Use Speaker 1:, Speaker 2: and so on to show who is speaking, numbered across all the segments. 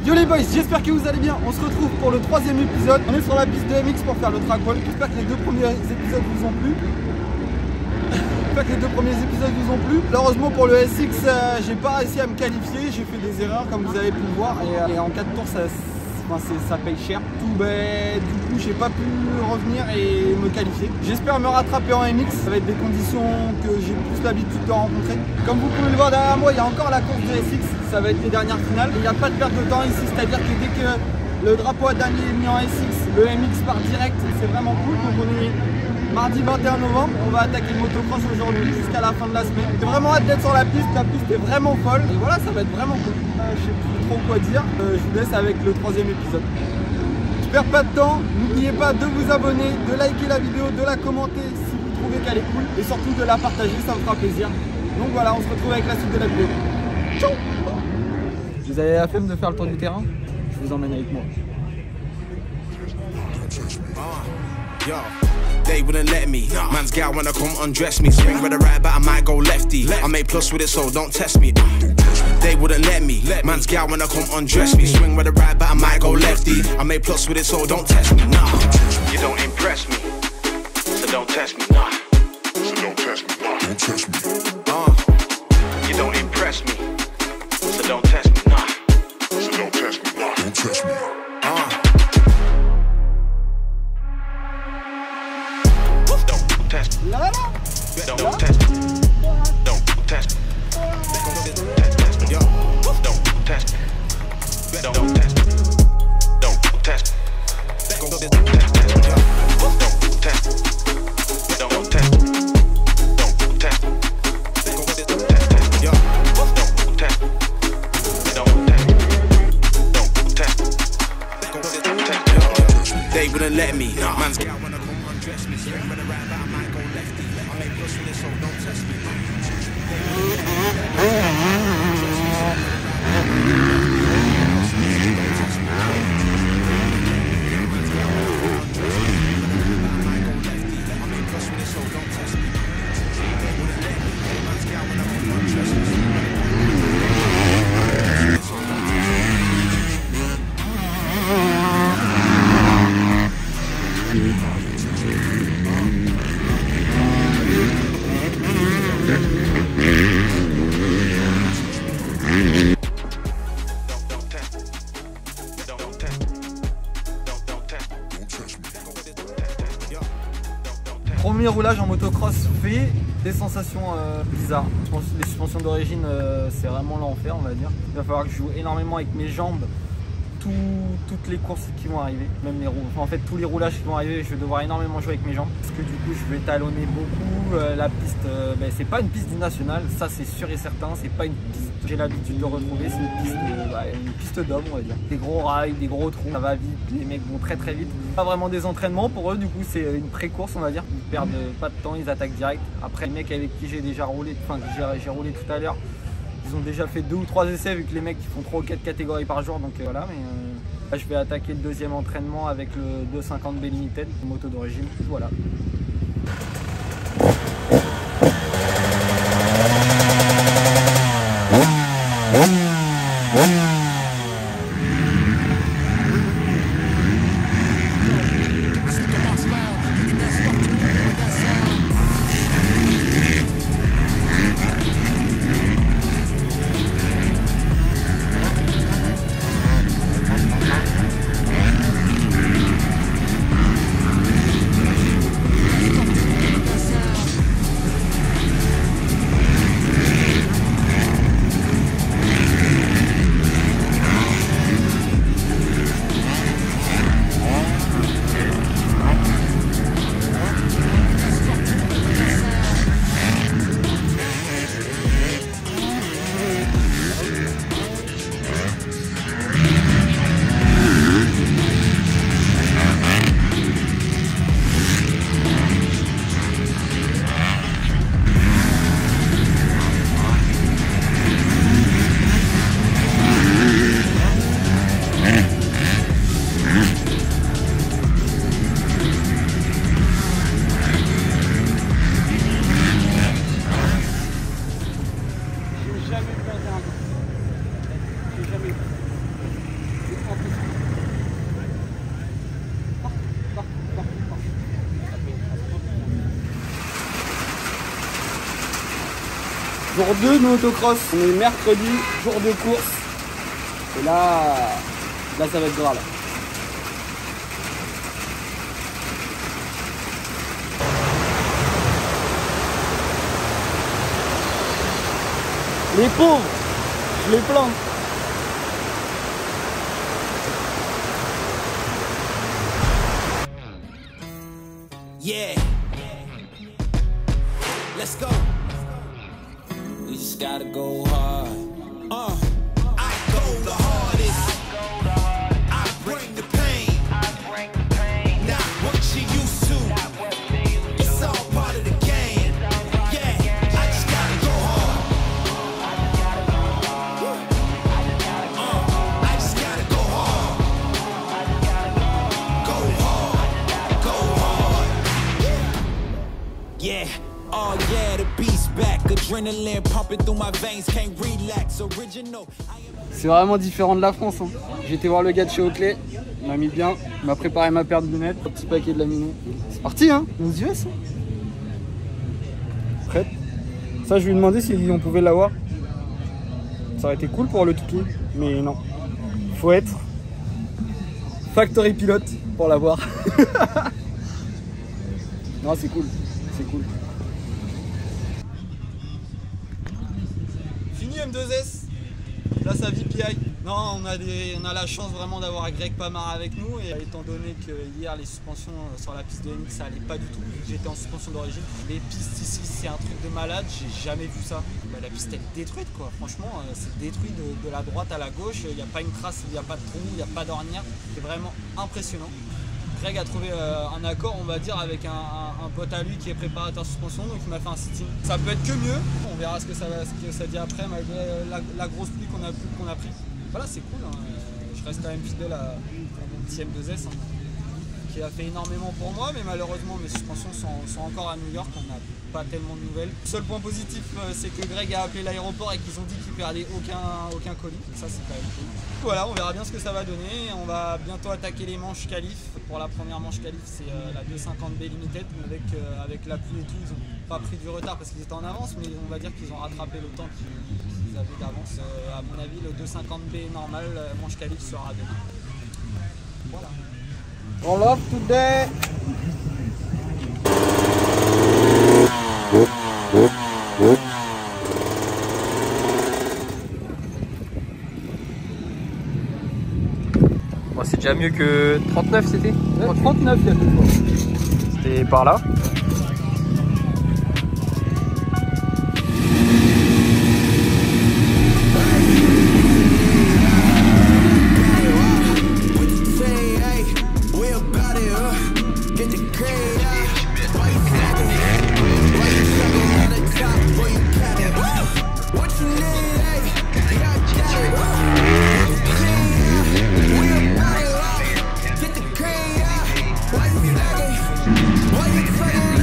Speaker 1: Yo les boys, j'espère que vous allez bien. On se retrouve pour le troisième épisode. On est sur la piste de MX pour faire le track wall. J'espère que les deux premiers épisodes vous ont plu. Malheureusement pour le SX, j'ai pas réussi à me qualifier. J'ai fait des erreurs comme vous avez pu le voir. Et en 4 tours, ça paye cher. Du coup, j'ai pas pu revenir et me qualifier. J'espère me rattraper en MX. Ça va être des conditions que j'ai plus l'habitude de rencontrer. Comme vous pouvez le voir derrière moi, il y a encore la course de SX. Ça va être les dernières finales. Il n'y a pas de perte de temps ici, c'est-à-dire que dès que le drapeau à damier est mis en SX, le MX part direct. C'est vraiment cool. Donc on est mardi 21 novembre. On va attaquer le motocross aujourd'hui jusqu'à la fin de la semaine. J'ai vraiment hâte d'être sur la piste. La piste est vraiment folle. Et voilà, ça va être vraiment cool. Je sais plus trop quoi dire. Je vous laisse avec le troisième épisode. Je perds pas de temps. N'oubliez pas de vous abonner, de liker la vidéo, de la commenter si vous trouvez qu'elle est cool. Et surtout de la partager, ça me fera plaisir. Donc voilà, on se retrouve avec la suite de la vidéo. Ciao. Vous avez la flemme de faire le tour du terrain? Je vous emmène avec moi.
Speaker 2: They wouldn't let me. Man's gal wanna come undress me. Swing with the right, but I might go lefty. I made plus with it, so don't test me. They wouldn't let me. Man's gal wanna come undress me. Swing with the right, but I might go lefty. I made plus with it, so don't test me. Nah, you don't impress me, so don't test me. Nah, so don't test me. Nah, don't test me. You don't impress me, so don't test me. Nah, so don't test me. Nah, don't test me. Test me. Don't test me. Don't test me. Yo, don't test me. Don't test me. Don't test me. Don't test me. Don't test me. Don't test me. Don't test me. Yo, don't test me. Don't test me. They wouldn't let me. Man's gal wanna come undress me. Swing with the right, but I might go lefty. I make plus with it, so don't test me.
Speaker 1: Premier roulage en motocross fait, des sensations bizarres. Les suspensions d'origine, c'est vraiment l'enfer, on va dire. Il va falloir que je joue énormément avec mes jambes. Toutes les courses qui vont arriver, même les roues, en fait tous les roulages qui vont arriver, je vais devoir énormément jouer avec mes jambes parce que du coup je vais talonner beaucoup. La piste, c'est pas une piste du national, ça c'est sûr et certain, c'est pas une piste que j'ai l'habitude de retrouver, c'est une piste d'homme, on va dire. Des gros rails, des gros trous, ça va vite, les mecs vont très très vite. Pas vraiment des entraînements pour eux, du coup c'est une pré-course, on va dire. Ils perdent pas de temps, ils attaquent direct. Après les mecs avec qui j'ai déjà roulé, j'ai roulé tout à l'heure, ils ont déjà fait 2 ou 3 essais vu que les mecs qui font 3 ou 4 catégories par jour, donc voilà. Mais là, je vais attaquer le deuxième entraînement avec le 250 B Limited, moto d'origine, voilà. Jour 2 de motocross, on est mercredi, jour de course. Et là ça va être gras là. Les pauvres, je les plains.
Speaker 2: Yeah. Let's go. We just gotta go hard. I go the hardest. I bring the pain. Not what you used to. It's all part of the game. Yeah, I just gotta go hard. I just gotta go hard. Go hard. Go hard. Yeah. Oh yeah, the beast back, adrenaline pumping through my veins, can't relax, original.
Speaker 1: C'est vraiment différent de la France. Hein. J'ai été voir le gars de chez Oakley, il m'a mis bien, il m'a préparé ma paire de lunettes, un petit paquet de laminés. C'est parti, hein, aux US. Hein. Prête. Ça, je lui ai demandé si on pouvait l'avoir. Ça aurait été cool pour le toutou, mais non. Faut être factory pilote pour l'avoir. Non, c'est cool, c'est cool. Fini M2S, là ça VPI. Non, on a la chance vraiment d'avoir Greg Pamara avec nous, et étant donné que hier les suspensions sur la piste de MX ça allait pas du tout, j'étais en suspension d'origine. Les pistes ici c'est un truc de malade, j'ai jamais vu ça. Bah, la piste elle est détruite quoi, franchement c'est détruit de la droite à la gauche, il n'y a pas une trace, il n'y a pas de trou, il n'y a pas d'ornière, c'est vraiment impressionnant. Greg a trouvé un accord, on va dire, avec un pote à lui qui est préparateur suspension, donc il m'a fait un sitting. Ça peut être que mieux, on verra ce que ça dit après, malgré la grosse pluie qu'on a pris. Voilà, c'est cool, hein. Je reste quand même fidèle à mon petit M2S, hein, qui a fait énormément pour moi, mais malheureusement mes suspensions sont encore à New York, on n'a pas tellement de nouvelles. Le seul point positif, c'est que Greg a appelé l'aéroport et qu'ils ont dit qu'ils perdaient aucun colis, ça c'est quand même cool. Voilà, on verra bien ce que ça va donner. On va bientôt attaquer les manches qualif. Pour la première manche qualif, c'est la 250B Limited. Avec la pluie et tout, ils n'ont pas pris du retard parce qu'ils étaient en avance, mais on va dire qu'ils ont rattrapé le temps qu'ils avaient d'avance. À mon avis, le 250B normal, manche qualif sera demain. Voilà. On love today.
Speaker 3: Bon, c'est déjà mieux que 39, c'était
Speaker 1: 39 il y a 2 fois.
Speaker 3: C'était par là.
Speaker 2: Why you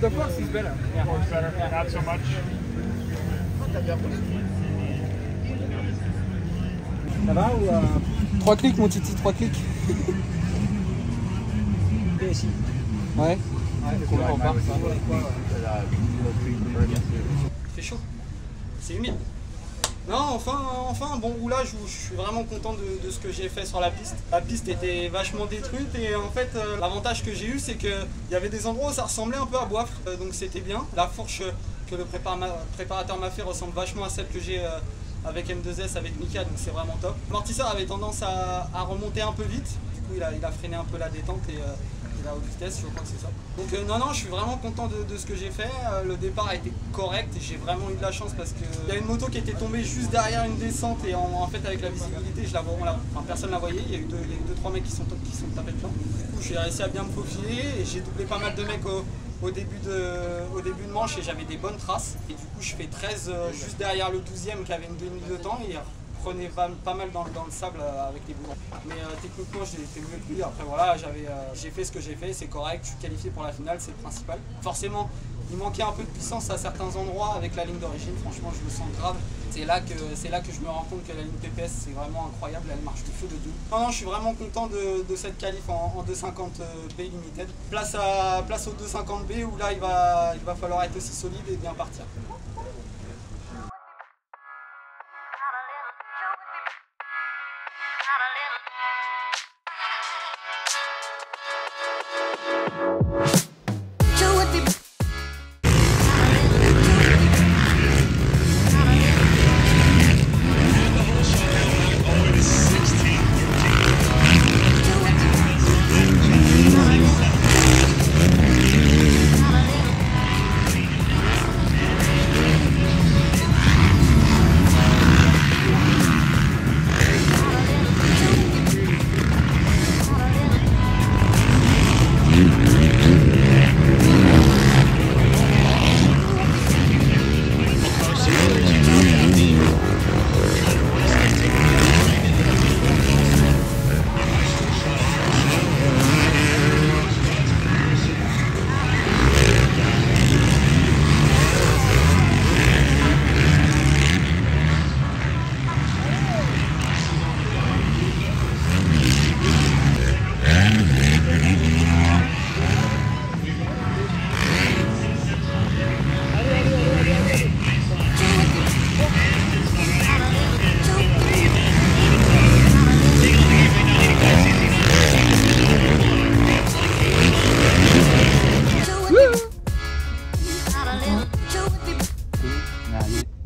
Speaker 4: the fox is better. Yeah.
Speaker 5: Fox better, not so much.
Speaker 4: Ça va ou
Speaker 1: 3 clics mon titi, 3 clics.
Speaker 4: ici?
Speaker 1: Ouais.
Speaker 4: On part.
Speaker 1: Il fait chaud. C'est humide. Non, enfin un bon roulage où je suis vraiment content de ce que j'ai fait sur la piste. La piste était vachement détruite et en fait l'avantage que j'ai eu c'est qu'il y avait des endroits où ça ressemblait un peu à Boifre, donc c'était bien. La fourche que le préparateur m'a fait ressemble vachement à celle que j'ai avec M2S avec Mika, donc c'est vraiment top. L'amortisseur avait tendance à remonter un peu vite, du coup il a freiné un peu la détente et la haute vitesse, je crois que c'est ça. Donc non, je suis vraiment content de ce que j'ai fait. Le départ a été correct et j'ai vraiment eu de la chance parce qu'il y a une moto qui était tombée juste derrière une descente et en fait avec la visibilité, personne ne la voyait. Il y a eu 2-3 mecs qui sont tapés dedans. Du coup, j'ai réussi à bien me faufiler et j'ai doublé pas mal de mecs au début de manche et j'avais des bonnes traces. Et du coup, je fais 13 juste derrière le 12e qui avait une demi de temps et prenait pas mal dans le sable avec les boulons. Mais techniquement j'ai fait mieux que lui. Après voilà, j'ai fait ce que j'ai fait, c'est correct, je suis qualifié pour la finale, c'est le principal. Forcément, il manquait un peu de puissance à certains endroits avec la ligne d'origine, franchement je le sens grave. C'est là que je me rends compte que la ligne PPS c'est vraiment incroyable, elle marche du feu de Dieu. Non, je suis vraiment content de cette qualif en 250B Limited. Place au 250B où là il va falloir être aussi solide et bien partir.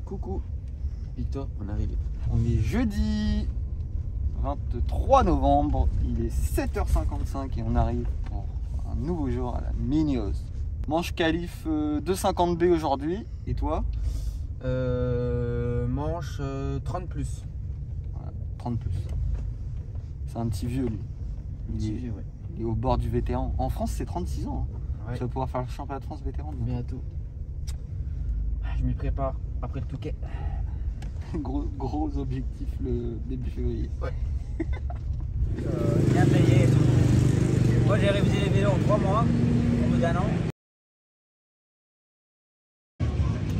Speaker 4: Coucou, Victor, on arrive.
Speaker 1: On est jeudi 23 novembre, il est 7h55 et on arrive pour un nouveau jour à la Mini-Oz. Manche qualif 250B aujourd'hui, et toi?
Speaker 4: Manche 30 plus.
Speaker 1: Voilà, 30 plus. C'est un petit vieux lui.
Speaker 4: Il
Speaker 1: est au bord du vétéran. En France c'est 36 ans. Hein.
Speaker 4: Ouais.
Speaker 1: Tu vas pouvoir faire le championnat de France vétéran.
Speaker 4: Bientôt. Je m'y prépare après le Touquet.
Speaker 1: Gros objectif le début février.
Speaker 4: Ouais.
Speaker 6: Bien payé. Moi j'ai révisé les vélos en 3 mois, au bout d'1 an.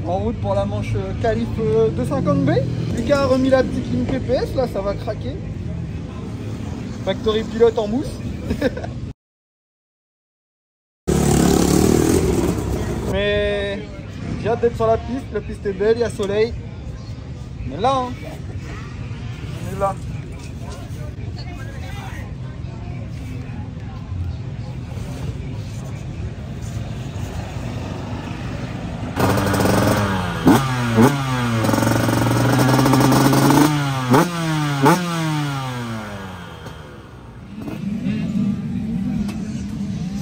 Speaker 1: En route pour la manche qualif 250B. Lucas a remis la petite ligne PPS, là ça va craquer. Factory pilote en mousse. Mais j'ai hâte d'être sur la piste est belle, il y a soleil. On est là, hein. On est là.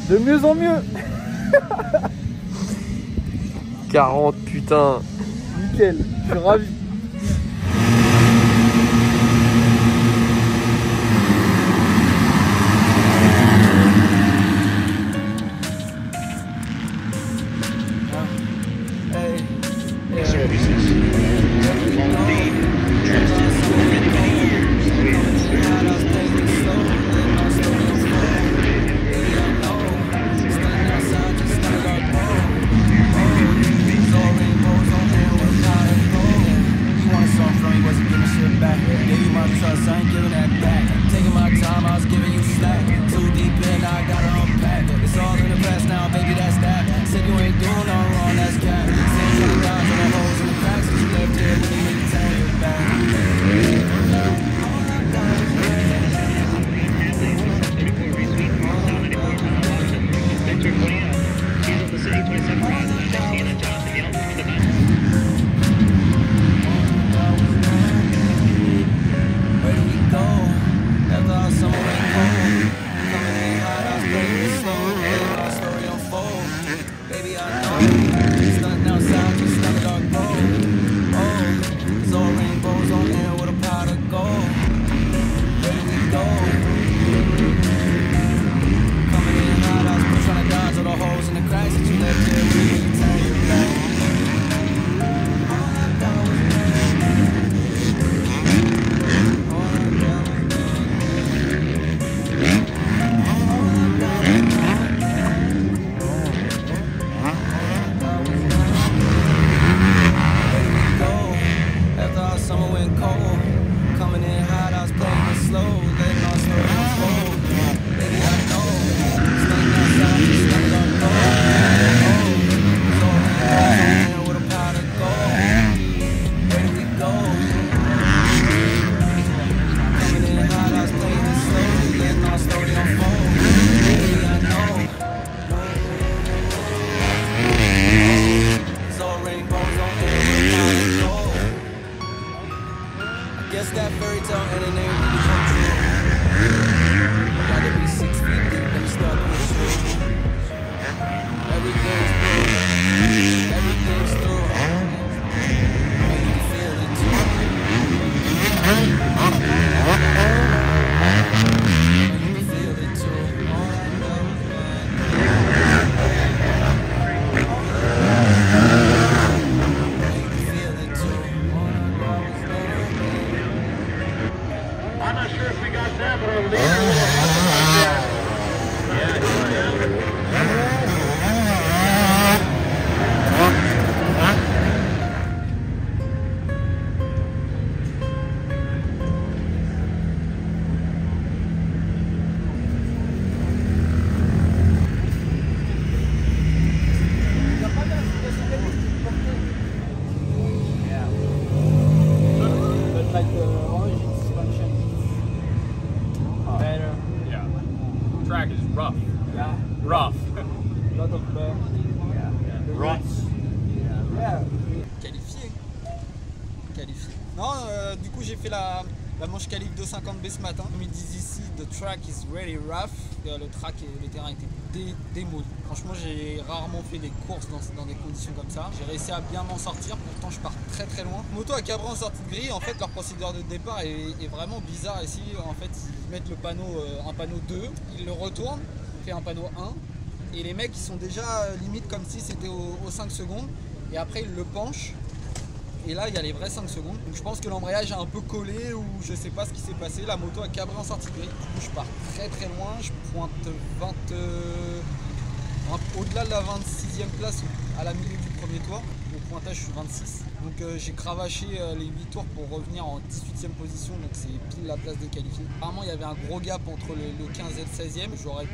Speaker 1: De mieux en mieux.
Speaker 3: 40 putain.
Speaker 1: Nickel, je suis ravi. Qualifié. Non, du coup j'ai fait la manche qualif 250B ce matin. Comme ils disent ici, the track is really rough. Le terrain était démoli. Franchement, j'ai rarement fait des courses dans des conditions comme ça. J'ai réussi à bien m'en sortir, pourtant je pars très très loin. Moto à Cabra en sortie de grille, en fait leur procédure de départ est vraiment bizarre ici. En fait, ils mettent le panneau, un panneau 2, ils le retournent, fait un panneau 1. Et les mecs ils sont déjà limite comme si c'était aux 5 secondes. Et après ils le penchent. Et là il y a les vrais 5 secondes. Donc je pense que l'embrayage a un peu collé ou je sais pas ce qui s'est passé. La moto a cabré en sortie de grille. Du coup je pars très très loin. Je pointe au-delà de la 26e place à la milieu du premier tour. Au pointage je suis 26. Donc j'ai cravaché les 8 tours pour revenir en 18e position. Donc c'est pile la place des qualifiés. Apparemment il y avait un gros gap entre le 15 et le 16e. J'aurais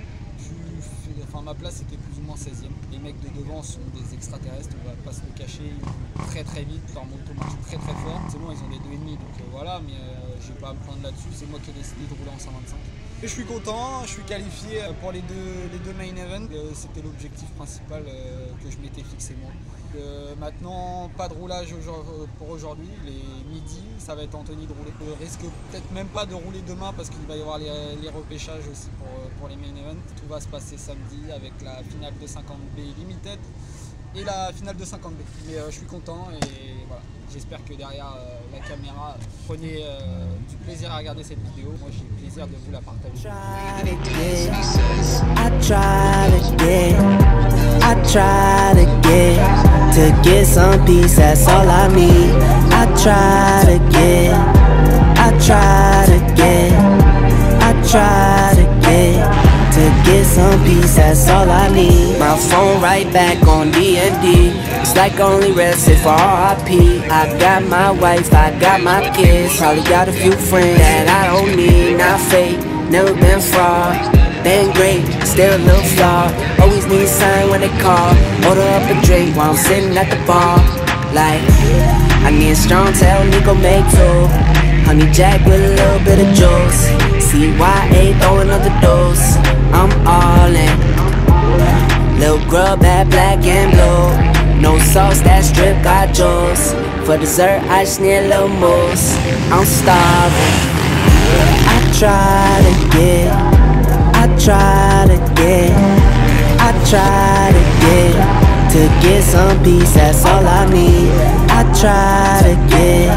Speaker 1: enfin ma place était plus ou moins 16e. Les mecs de devant sont des extraterrestres, on va pas se le cacher, ils vont très très vite, leur moto marche très très fort. C'est bon, ils ont des 2,5 donc voilà, mais j'ai pas à me plaindre là-dessus, c'est moi qui ai décidé de rouler en 125. Et je suis content, je suis qualifié pour les deux main events, c'était l'objectif principal que je m'étais fixé moi. Maintenant, pas de roulage pour aujourd'hui, il est midi, ça va être Anthony de rouler. Je risque peut-être même pas de rouler demain parce qu'il va y avoir les repêchages aussi pour les main events. Tout va se passer samedi avec la finale de 50B Limited et la finale de 50B. Mais je suis content et voilà, j'espère que derrière la caméra, prenez du plaisir à regarder cette vidéo. Moi j'ai le plaisir de vous la partager. To get some peace, that's all I need. I try to get to get some peace, that's all I need. My phone right back on D&D. It's like only rest if RIP. I got my wife, I got my kids. Probably got a few friends that I don't need. Not fake, never been fraud. Been great, still a little flawed. Always need a sign when they call. Order up a drink while I'm sitting at the bar. Like, I need a strong tail, Nico make two. Honey Jack with a little bit of juice. CYA throwing up the dose. I'm all in. Little grub at black and blue. No sauce, that strip got juice. For dessert, I just need a little mousse. I'm starving. I try to get
Speaker 5: to get some peace, that's all I need. I try to get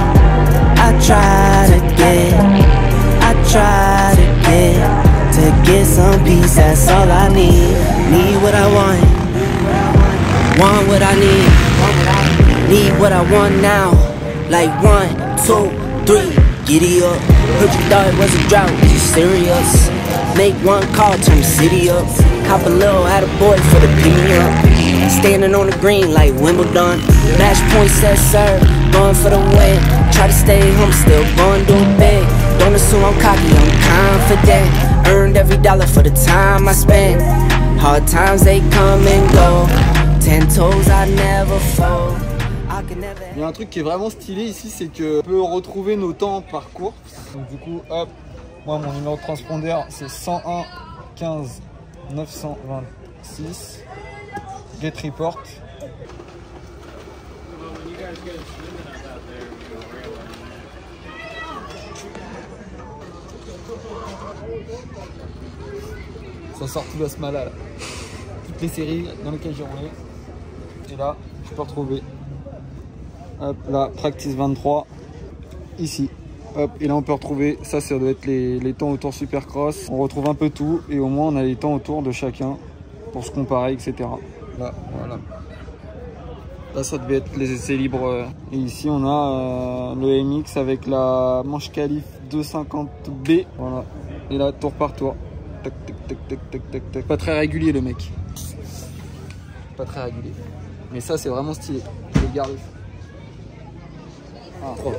Speaker 5: to get some peace, that's all I need. Need what I want what I need what I want now. Like 1, 2, 3, giddy up. Heard you thought it was a drought, is you serious? Make one call, turn the city up. Cop a little attaboy for the premium. Standing on the green like Wimbledon. Match point set serve, going for the win. Try to stay home, still going do it big. Don't assume I'm cocky, I'm confident. Earned every dollar for the time I spent. Hard times they come and go. 10 toes I never fold.
Speaker 1: Il y a un truc qui est vraiment stylé ici, c'est que on peut retrouver nos temps par course. Donc du coup, hop, moi mon numéro de transpondeur c'est 101 15 926. Get report. Ça sort tout Basmala là. Toutes les séries dans lesquelles j'ai roulé. Et là, je peux retrouver. Hop là, practice 23. Ici. Hop, et là on peut retrouver, ça doit être les temps autour Supercross. On retrouve un peu tout et au moins on a les temps autour de chacun pour se comparer, etc. Là, voilà. Là ça devait être les essais libres. Et ici on a le MX avec la manche qualif 250B. Voilà. Et là, tour par tour. Tac, tac, tac, tac, tac, tac, tac. Pas très régulier le mec. Pas très régulier. Mais ça c'est vraiment stylé. Je le garde. Ah, oh.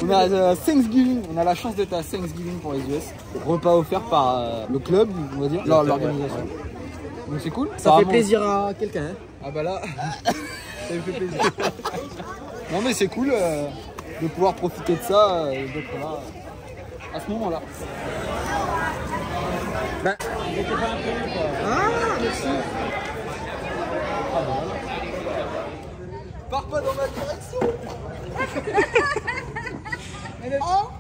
Speaker 1: On a Thanksgiving, on a la chance d'être à Thanksgiving pour les US. Repas offert par le club, on va dire, l'organisation. Donc c'est cool.
Speaker 4: Ça fait plaisir à quelqu'un. Hein.
Speaker 1: Ah bah là, ça me fait plaisir. Non mais c'est cool de pouvoir profiter de ça et d'être là à ce moment-là.
Speaker 4: Ben, merci.
Speaker 1: Ah bah voilà. Pars pas dans ma direction. Oh.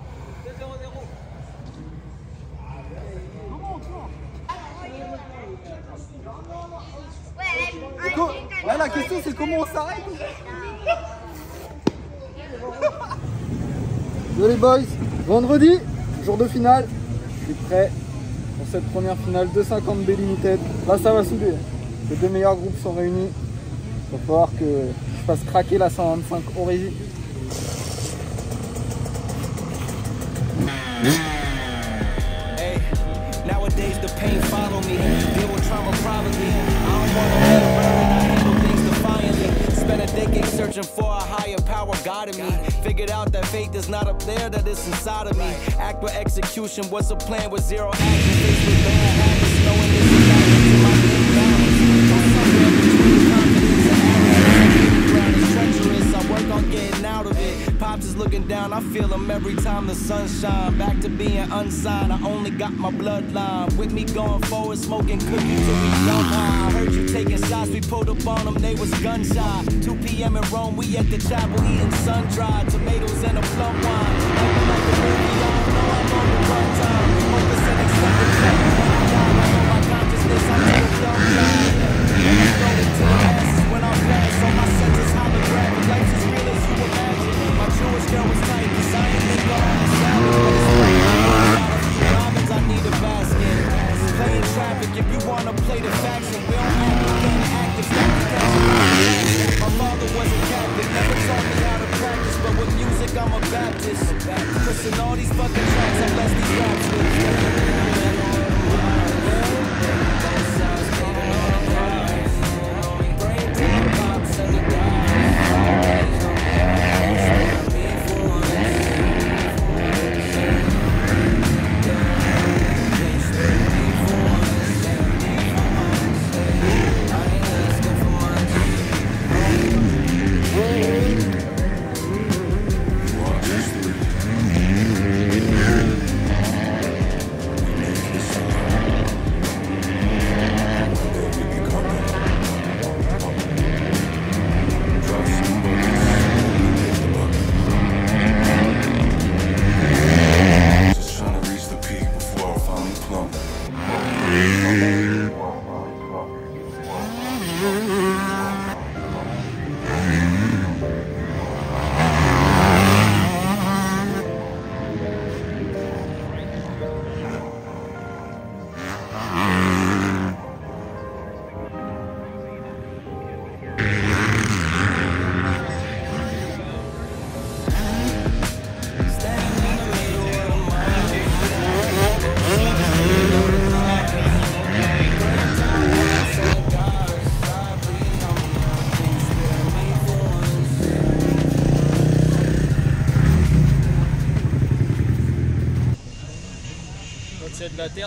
Speaker 1: Là, la question c'est comment on s'arrête. Yo les boys, vendredi, jour de finale. Je suis prêt pour cette première finale 250B Limited. Là ça va souder. Les deux meilleurs groupes sont réunis. Il va falloir que je fasse craquer la 125 Origin.
Speaker 2: Nowadays the pain follow me. Deal with trauma privately. I don't want to let it burn. I handle things defiantly. Spent a decade searching for a higher power guiding me. Figured out that faith is not up there, that it's inside of me. Act with execution was a plan with zero action. Faced with bad habits, knowing this is not into my imbalance. Somewhere between confidence and arrogance. Ground is treacherous. I work on getting out of it. Pops is looking down, I feel him every time the sun shine. Back to being unsigned, I only got my bloodline. With me going forward, smoking cookies till we jump high. I heard you taking shots, we pulled up on them, they was gun shy. 2 p.m. in Rome, we at the chapel eating sun-dried tomatoes and a plum wine. Acting like a movie, I don't know I'm on the run time. Focus and accept the check. My consciousness, I never jump down. Rolling to the masses when I'm fast on my senses, holographic. Life's as real as you imagine. My Jewish girl was tight, cause I ain't been gone on Saturday. Diamonds, I need a basket. Playing traffic, if you wanna play the faction, we don't have to get active. My father was a Catholic, never taught me how to practice, but with music I'm a Baptist. Listen, all these fucking tracks, I bless these raps with.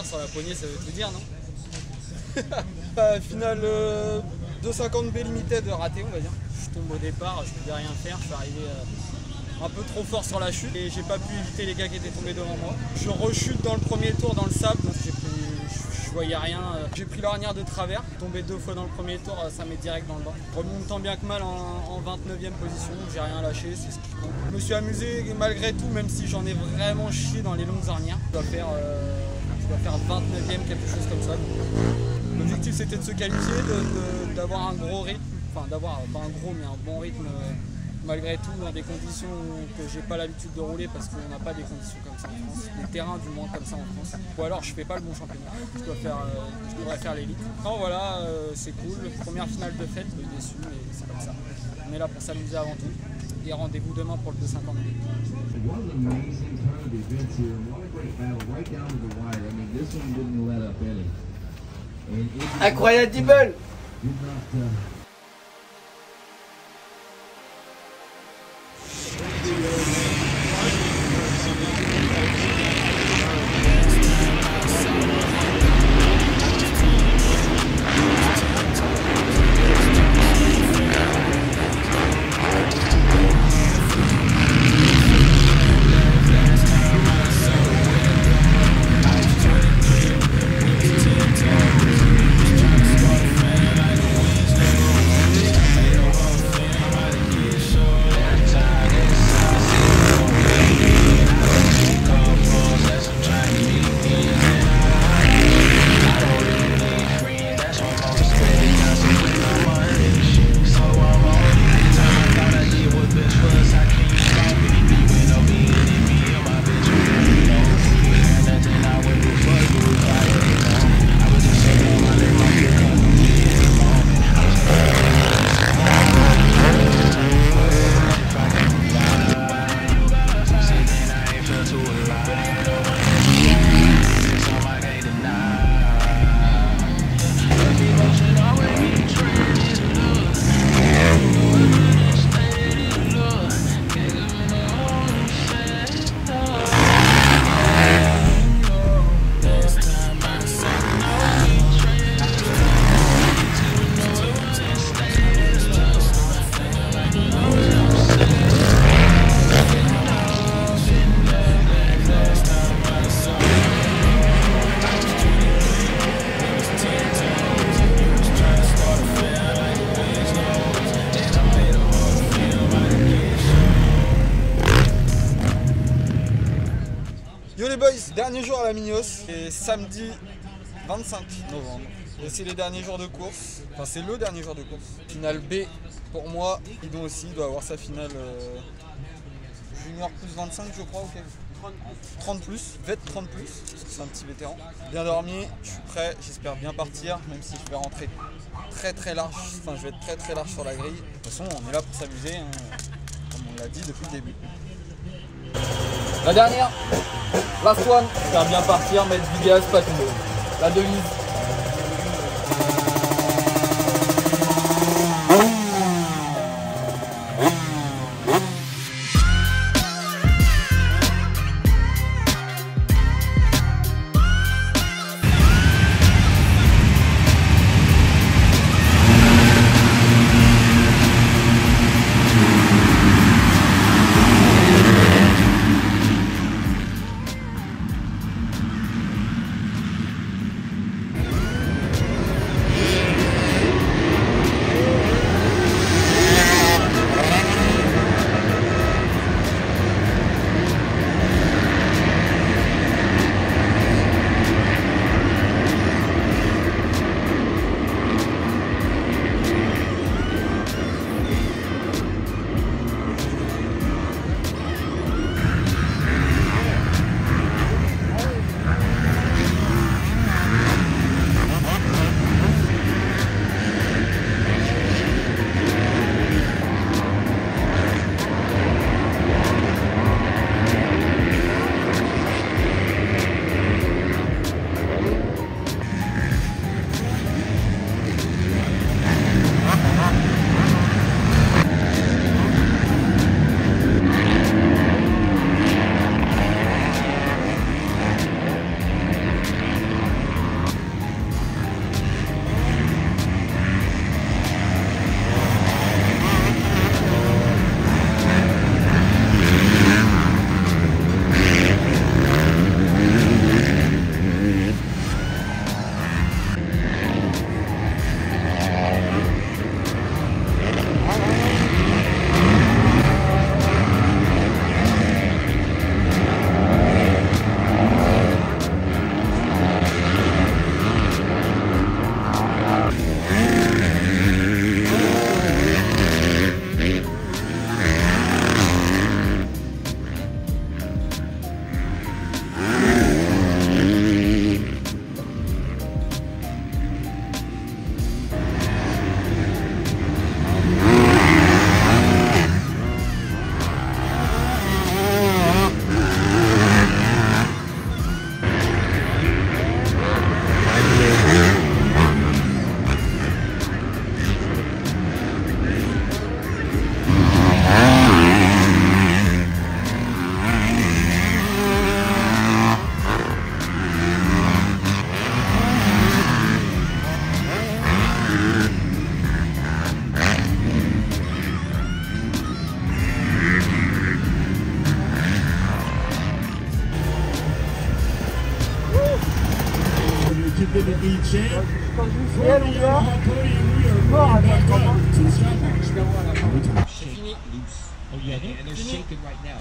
Speaker 1: sur la poignée, ça veut tout dire, non? Finale 250 B limited raté, on va dire. Je tombe au départ, je pouvais rien faire, je suis arrivé un peu trop fort sur la chute et j'ai pas pu éviter les gars qui étaient tombés devant moi. Je rechute dans le premier tour dans le sable, donc je voyais rien. J'ai pris l'ornière de travers, tombé 2 fois dans le premier tour, ça met direct dans le bas. Remonte tant bien que mal en 29e position, j'ai rien lâché, c'est ce qui compte. Je me suis amusé malgré tout, même si j'en ai vraiment chié dans les longues ornières. Je dois faire 29e, quelque chose comme ça. L'objectif c'était de se qualifier, d'avoir un gros rythme, enfin d'avoir pas un gros mais un bon rythme malgré tout dans des conditions que j'ai pas l'habitude de rouler parce qu'on n'a pas des conditions comme ça en France, des terrains du moins comme ça en France. Ou alors je fais pas le bon championnat, je devrais faire l'élite. Non voilà, c'est cool, première finale de fête, je suis déçu mais c'est comme ça. On est là pour s'amuser avant tout et rendez-vous demain pour le 250 B.
Speaker 3: Incroyable!
Speaker 1: Yo les boys, dernier jour à la Mignos, et samedi 25 novembre. Et c'est les derniers jours de course, enfin c'est le dernier jour de course. Finale B pour moi, Guidon aussi, il doit avoir sa finale junior plus 25 je crois, ok. 30 plus, vet 30 plus, parce que c'est un petit vétéran. Bien dormi, je suis prêt, j'espère bien partir, même si je vais rentrer très large, enfin je vais être très large sur la grille. De toute façon on est là pour s'amuser, hein, comme on l'a dit depuis le début. La dernière, last one, faire bien partir, mettre du gaz, pas tomber. La devise.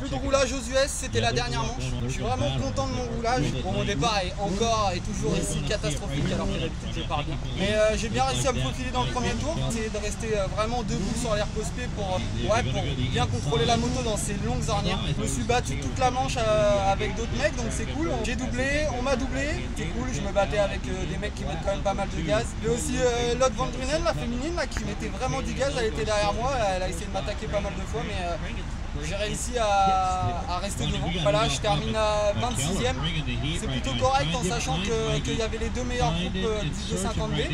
Speaker 1: Plus de roulage aux US, c'était la dernière manche. Je suis vraiment content de mon roulage. Bon, mon départ est encore et toujours ici catastrophique alors que d'habitude je pars bien. Mais j'ai bien réussi à me profiler dans le premier tour. J'ai essayé de rester vraiment debout sur l'air pospé pour bien contrôler la moto dans ces longues ornières. Je me suis battu toute la manche avec d'autres mecs, donc c'est cool. J'ai doublé, on m'a doublé, c'est cool. Je me battais avec des mecs qui mettent quand même pas mal de gaz. Et aussi Lotte Van Drunen, la féminine, là, qui mettait vraiment du gaz. Elle était derrière moi, elle a essayé de m'attaquer pas mal de fois, mais j'ai réussi à rester devant. Voilà, je termine à 26e. C'est plutôt correct en sachant qu'il y avait les deux meilleurs groupes du 250B.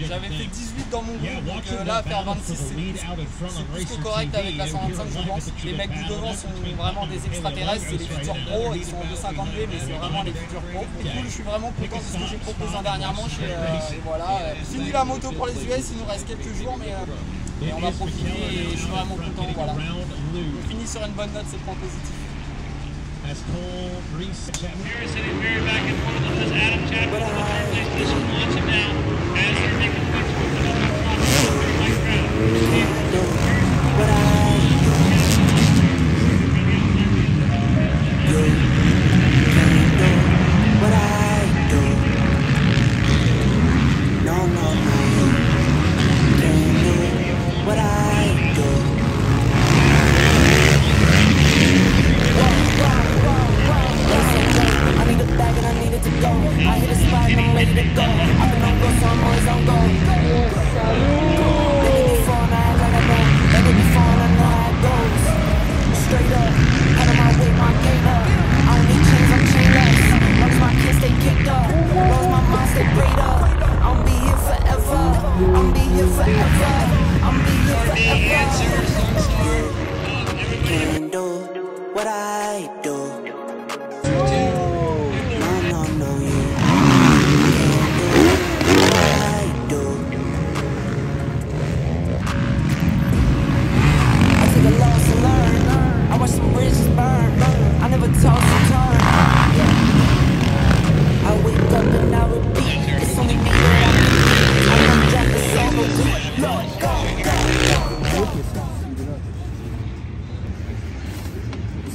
Speaker 1: J'avais fait 18 dans mon groupe, donc là, faire 26, c'est plus que correct avec la 125, je pense. Les mecs du devant sont vraiment des extraterrestres, c'est les futurs pros. Ils sont en 250B, mais c'est vraiment les futurs pros. C'est cool, je suis vraiment content de ce que j'ai proposé en dernière manche. Et voilà, fini la moto pour les US, il nous reste quelques jours, mais on va profiter et je suis vraiment content. Voilà. On finit sur une bonne note, c'est le point positif.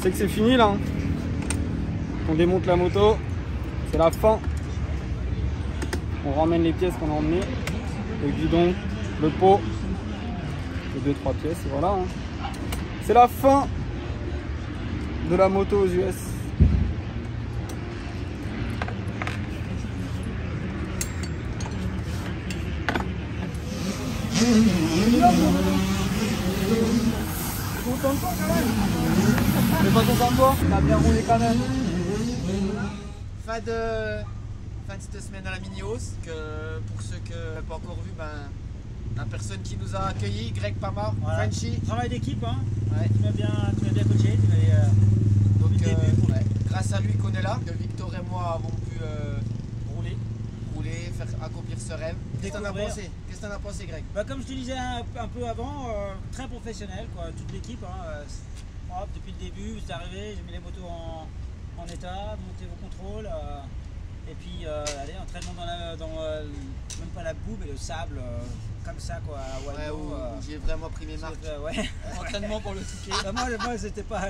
Speaker 1: C'est que c'est fini là. On démonte la moto, c'est la fin. On ramène les pièces qu'on a emmenées, le guidon, le pot, les 2-3 pièces, et voilà. C'est la fin de la moto aux US. Content de toi quand même. Mais pas content de toi, t'as bien roulé quand même.
Speaker 7: Fin de cette semaine à la mini-hausse. Pour ceux qui n'ont pas encore vu, la personne qui nous a accueillis, Greg Pamar, voilà. Frenchy.
Speaker 6: Travail d'équipe, hein.
Speaker 7: Ouais.
Speaker 6: Tu m'as bien coaché.
Speaker 7: Donc, grâce à lui qu'on est là, que Victor et moi avons pu rouler, faire accomplir ce rêve. Qu'est-ce que t'en as pensé, Greg?
Speaker 6: Comme je te disais un peu avant, très professionnel, quoi. Toute l'équipe. Depuis le début, c'est arrivé, j'ai mis les motos en état, monté au contrôle. Et puis, allez, entraînement même pas la boue, mais le sable, comme ça, quoi, à Wano.
Speaker 7: Où j'ai vraiment pris mes marques.
Speaker 6: Ouais.
Speaker 1: Entraînement pour le touquet.
Speaker 6: Moi c'était pas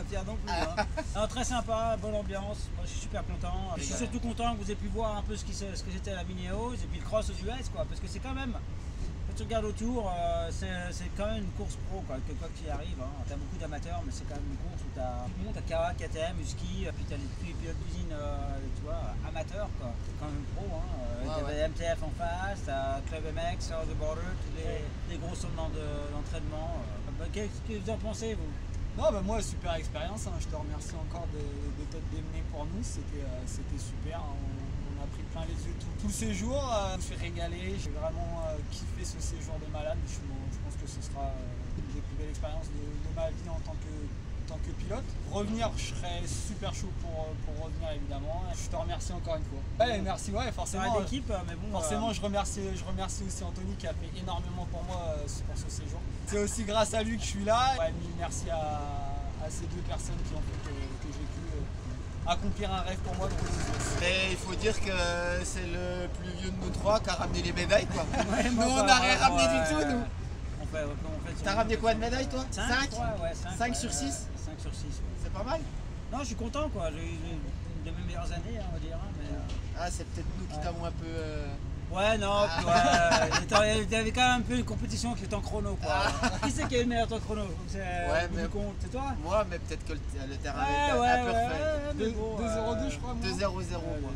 Speaker 6: fier non plus. Hein. Alors, très sympa, bonne ambiance. Moi, je suis super content. Je suis surtout content que vous ayez pu voir un peu ce que c'était à la Mini-House et puis le cross aux US, quoi, parce que c'est quand même. Quand tu regardes autour, c'est quand même une course pro, quoi qu'il arrive. Hein. Tu as beaucoup d'amateurs, mais c'est quand même une course où tu as Kawa, KTM, Husky, puis tu as tous les pilotes d'usine tu vois, amateurs, quoi. C'est quand même pro. Hein. Tu as MTF en face, tu as Club MX, South the Border, tous les gros soldats d'entraînement. Qu'est-ce que vous en pensez, vous?
Speaker 1: Non, bah moi, super expérience. Hein. Je te remercie encore de t'être démené pour nous. C'était super. Hein. On a pris plein les yeux tout le séjour. Je me suis régalé. J'ai vraiment kiffé ce séjour de malade. Je pense que ce sera une des plus belles expériences de ma vie en tant que pilote. Revenir, je serais super chaud pour revenir évidemment. Je te remercie encore une fois. Ouais, merci, ouais, forcément.
Speaker 6: L'équipe, mais bon.
Speaker 1: Forcément, je remercie aussi Anthony qui a fait énormément pour moi pour ce séjour. C'est aussi grâce à lui que je suis là. Ouais, merci à ces deux personnes qui ont fait que j'ai pu accomplir un rêve pour moi de rouler aux US.
Speaker 7: Mais il faut dire que c'est le plus vieux de nous trois qui a ramené les médailles, quoi.
Speaker 6: Ouais,
Speaker 7: nous, on n'a rien ramené du tout, nous. T'as ramené quoi de médailles, toi? 5 5 sur 6
Speaker 6: 5 sur 6, ouais.
Speaker 7: C'est pas mal.
Speaker 6: Non, je suis content, quoi. J'ai eu une de mes meilleures années, on va dire. Mais,
Speaker 7: c'est peut-être nous qui t'avons un peu...
Speaker 6: Ouais, non, il y avait quand même un peu une compétition qui était en chrono, quoi. Qui c'est qui a eu le meilleur temps chrono?
Speaker 7: Mais
Speaker 6: c'est toi?
Speaker 7: Moi, mais peut-être que le terrain avait un peu refait.
Speaker 1: 2-0-2, je crois.
Speaker 7: 2-0-0, moi.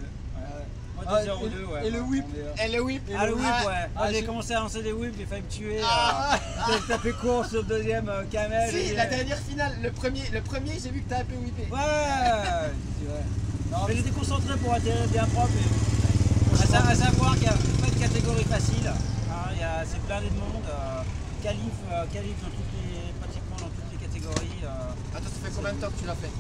Speaker 6: Moi, 2-0-2, ouais.
Speaker 1: Et le whip.
Speaker 7: Et le whip.
Speaker 6: Ah, le whip, ouais. Moi, j'ai commencé à lancer des whips, j'ai failli me tuer. J'ai tapé court sur le deuxième camel.
Speaker 7: Si, la dernière finale, le premier j'ai vu que t'as un peu whippé.
Speaker 6: Ouais. Mais j'étais concentré pour atterrir bien propre. À savoir qu'il n'y a pas de catégorie facile. Hein, c'est blindé de monde. Qualif pratiquement dans toutes les catégories.
Speaker 7: Attends, ça fait combien de temps que tu l'as fait?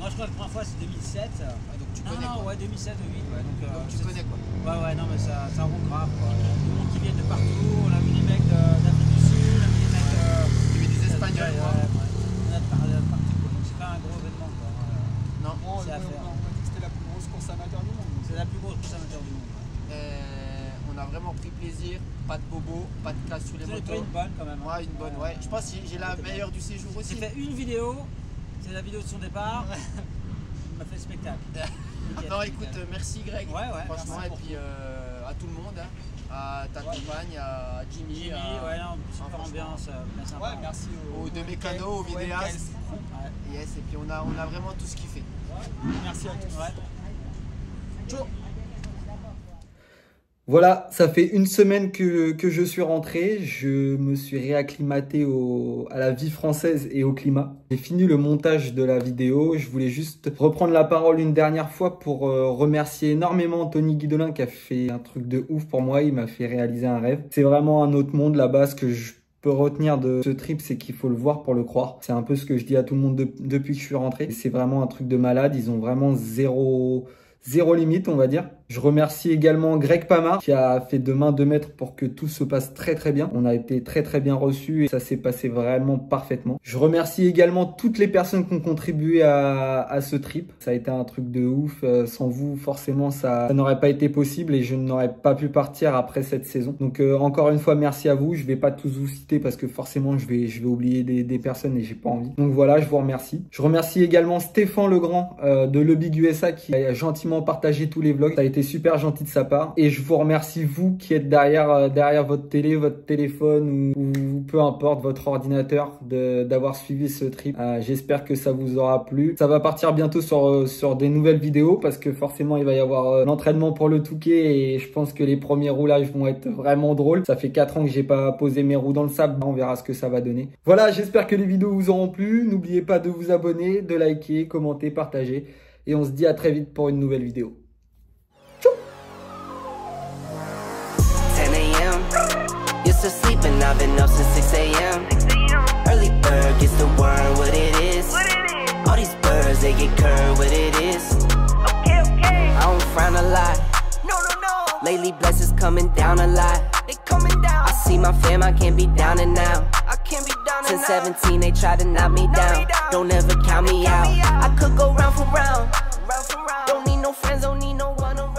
Speaker 6: Moi, je crois que la première fois c'est 2007.
Speaker 7: Donc tu connais quoi.
Speaker 6: Ouais, 2007 ou 2008. Ouais,
Speaker 7: donc tu connais quoi.
Speaker 6: Ouais, non, mais ça roule grave, quoi. Il y a du monde qui vient de partout. On a vu des mecs d'Afrique du Sud, on a vu des mecs.
Speaker 7: Il y avait des Espagnols,
Speaker 6: quoi. On a partout, quoi. Donc c'est pas un gros événement, quoi.
Speaker 1: Non, on a dit que c'était la plus grosse course amateur du monde.
Speaker 6: C'est la plus grosse course amateur du monde.
Speaker 7: On a vraiment pris plaisir, pas de bobo, pas de casse sur les motos.
Speaker 6: C'est une bonne quand même. Hein.
Speaker 7: Ouais, une bonne, ouais. Je pense que j'ai la meilleure du séjour aussi.
Speaker 6: J'ai fait une vidéo, c'est la vidéo de son départ. Il m'a fait le spectacle.
Speaker 7: Non, écoute, merci Greg.
Speaker 6: Ouais,
Speaker 7: franchement, et puis à tout le monde, hein, à ta compagne, à Jimmy.
Speaker 6: Ouais, non, super ambiance, bien sympa.
Speaker 1: Ouais, merci
Speaker 7: aux deux mécanos, aux vidéastes. Yes, et puis on a vraiment tout ce qu'il fait.
Speaker 1: Merci à tous.
Speaker 7: Ciao.
Speaker 8: Voilà, ça fait une semaine que je suis rentré. Je me suis réacclimaté à la vie française et au climat. J'ai fini le montage de la vidéo. Je voulais juste reprendre la parole une dernière fois pour remercier énormément Anthony Guidolin qui a fait un truc de ouf pour moi. Il m'a fait réaliser un rêve. C'est vraiment un autre monde là-bas. Ce que je peux retenir de ce trip, c'est qu'il faut le voir pour le croire. C'est un peu ce que je dis à tout le monde depuis que je suis rentré. C'est vraiment un truc de malade. Ils ont vraiment zéro limite, on va dire. Je remercie également Greg Pamar qui a fait de main de maître pour que tout se passe très très bien. On a été très très bien reçus et ça s'est passé vraiment parfaitement. Je remercie également toutes les personnes qui ont contribué à ce trip. Ça a été un truc de ouf. Sans vous, forcément, ça n'aurait pas été possible et je n'aurais pas pu partir après cette saison. Donc encore une fois, merci à vous. Je vais pas tous vous citer parce que forcément, je vais oublier des personnes et j'ai pas envie. Donc voilà, je vous remercie. Je remercie également Stéphane Legrand de Le Big USA qui a gentiment partagé tous les vlogs. Ça a été super gentil de sa part et je vous remercie vous qui êtes derrière votre télé, votre téléphone ou peu importe votre ordinateur d'avoir suivi ce trip. J'espère que ça vous aura plu. Ça va partir bientôt sur des nouvelles vidéos parce que forcément il va y avoir l'entraînement pour le Touquet et je pense que les premiers roulages vont être vraiment drôles. Ça fait 4 ans que j'ai pas posé mes roues dans le sable, on verra ce que ça va donner. Voilà, j'espère que les vidéos vous auront plu. N'oubliez pas de vous abonner, de liker, commenter, partager et on se dit à très vite pour une nouvelle vidéo.
Speaker 5: Used to sleeping, I've been up since 6 a.m. Early bird gets the worm, what it is. All these birds, they get curved, what it is. I don't frown a lot. Lately blessings coming down a lot. I see my fam, I can't be down and out. Since 17 they tried to knock me down. Don't ever count me out. I could go round for round. Don't need no friends, don't need no one around.